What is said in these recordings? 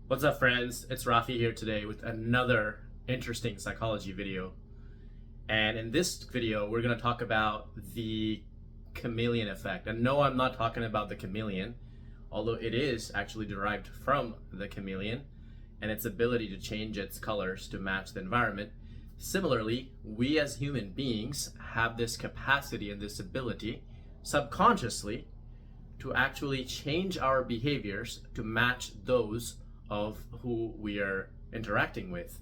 What's up, friends? It's Rafi here today with another interesting psychology video. And in this video, we're going to talk about the chameleon effect. And no, I'm not talking about the chameleon, although it is actually derived from the chameleon and its ability to change its colors to match the environment. Similarly, we as human beings have this capacity and this ability subconsciously to actually change our behaviors to match those of who we are interacting with.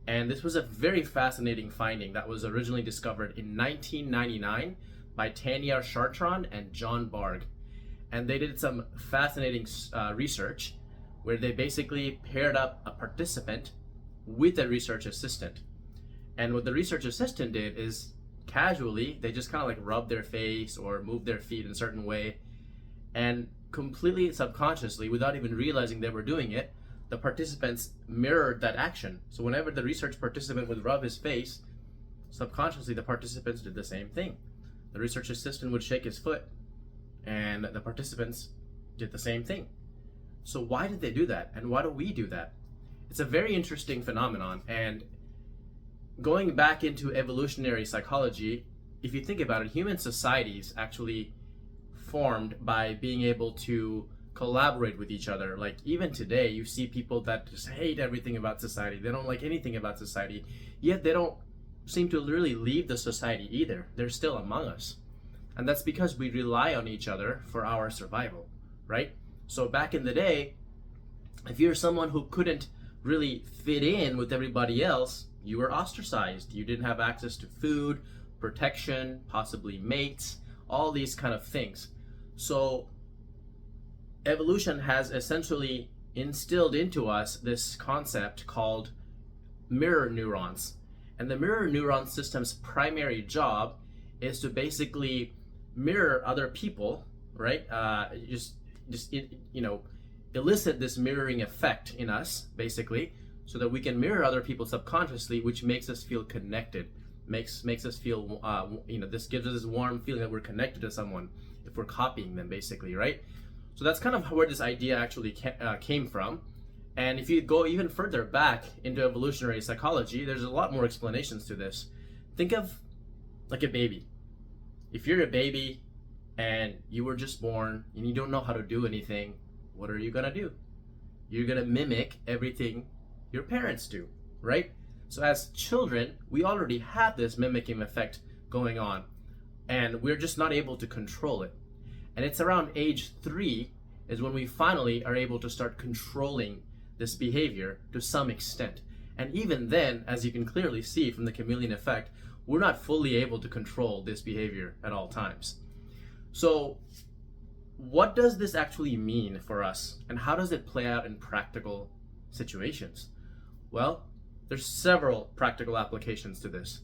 And this was a very fascinating finding that was originally discovered in 1999 by Tanya, Chartrand, and Bargh. And they did some fascinating research where they basically paired up a participant with a research assistant. And what the research assistant did is casually, they just kind of like rubbed their face or moved their feet in a certain way, and completely subconsciously, without even realizing they were doing it, the participants mirrored that action. So whenever the research participant would rub his face, subconsciously the participants did the same thing. The research assistant would shake his foot, and the participants did the same thing. So why did they do that? And why do we do that? It's a very interesting phenomenon. And going back into evolutionary psychology, if you think about it, human societies actually formed by being able to collaborate with each other. Like even today, you see people that just hate everything about society. They don't like anything about society, yet they don't seem to really leave the society either. They're still among us. And that's because we rely on each other for our survival, right? So back in the day, if you're someone who couldn't really fit in with everybody else, you were ostracized. You didn't have access to food, protection, possibly mates, all these kind of things. So evolution has essentially instilled into us this concept called mirror neurons. And the mirror neuron system's primary job is to basically mirror other people, right? Elicit this mirroring effect in us, basically, so that we can mirror other people subconsciously, which makes us feel connected. Makes us feel, this gives us this warm feeling that we're connected to someone if we're copying them, basically, right? So that's kind of where this idea actually came from. And if you go even further back into evolutionary psychology, there's a lot more explanations to this. Think of like a baby. If you're a baby and you were just born and you don't know how to do anything, what are you gonna do? You're gonna mimic everything your parents do, right? So as children, we already have this mimicking effect going on, and we're just not able to control it. And it's around age 3 is when we finally are able to start controlling this behavior to some extent. And even then, as you can clearly see from the chameleon effect, we're not fully able to control this behavior at all times. So what does this actually mean for us, and how does it play out in practical situations? Well, there's several practical applications to this.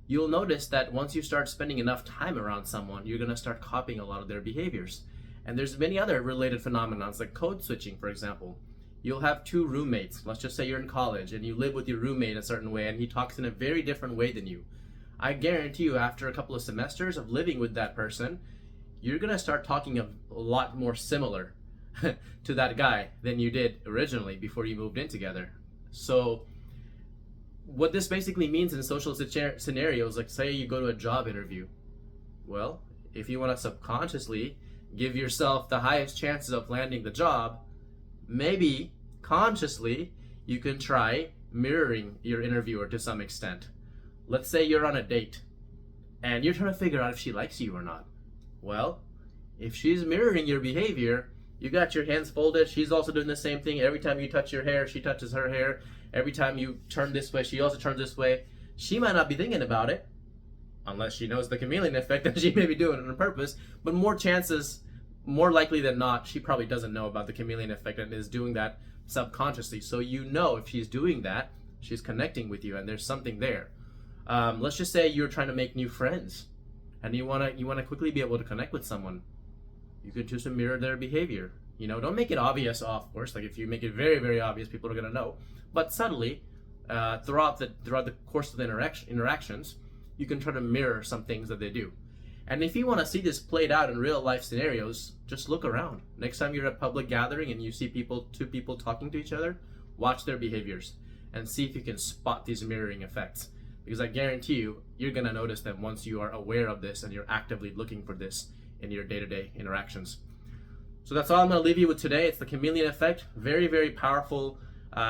You'll notice that once you start spending enough time around someone, you're going to start copying a lot of their behaviors. And there's many other related phenomena, like code switching, for example. You'll have two roommates. Let's just say you're in college and you live with your roommate a certain way and he talks in a very different way than you. I guarantee you, after a couple of semesters of living with that person, you're going to start talking a lot more similar to that guy than you did originally before you moved in together. So what this basically means in social scenarios, like say you go to a job interview, well, if you want to subconsciously give yourself the highest chances of landing the job, maybe consciously you can try mirroring your interviewer to some extent. Let's say you're on a date and you're trying to figure out if she likes you or not. Well, if she's mirroring your behavior, you got your hands folded, she's also doing the same thing. Every time you touch your hair, she touches her hair. Every time you turn this way, she also turns this way. She might not be thinking about it, unless she knows the chameleon effect, and she may be doing it on purpose. But more likely than not, she probably doesn't know about the chameleon effect and is doing that subconsciously. So you know if she's doing that, she's connecting with you, and there's something there. Let's just say you're trying to make new friends, and you wanna quickly be able to connect with someone. You can choose to mirror their behavior. Don't make it obvious, of course. Like if you make it very, very obvious, people are gonna know. But subtly, throughout the course of the interactions, you can try to mirror some things that they do. And if you want to see this played out in real life scenarios, just look around. Next time you're at a public gathering and you see two people talking to each other, watch their behaviors and see if you can spot these mirroring effects. Because I guarantee you, you're going to notice them once you are aware of this and you're actively looking for this in your day-to-day interactions. So that's all I'm going to leave you with today. It's the chameleon effect. Very, very powerful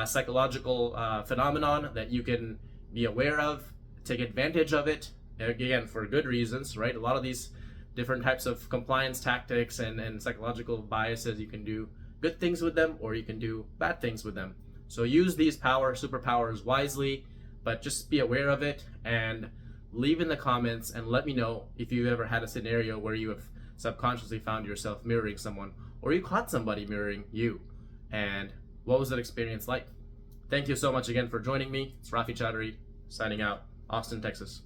psychological phenomenon that you can be aware of, take advantage of it, again, for good reasons, right? A lot of these different types of compliance tactics and psychological biases, you can do good things with them or you can do bad things with them. So use these superpowers wisely, but just be aware of it and leave in the comments and let me know if you ever had a scenario where you have subconsciously found yourself mirroring someone or you caught somebody mirroring you, and what was that experience like? Thank you so much again for joining me. It's Rafi Chaudhry signing out, Austin, Texas.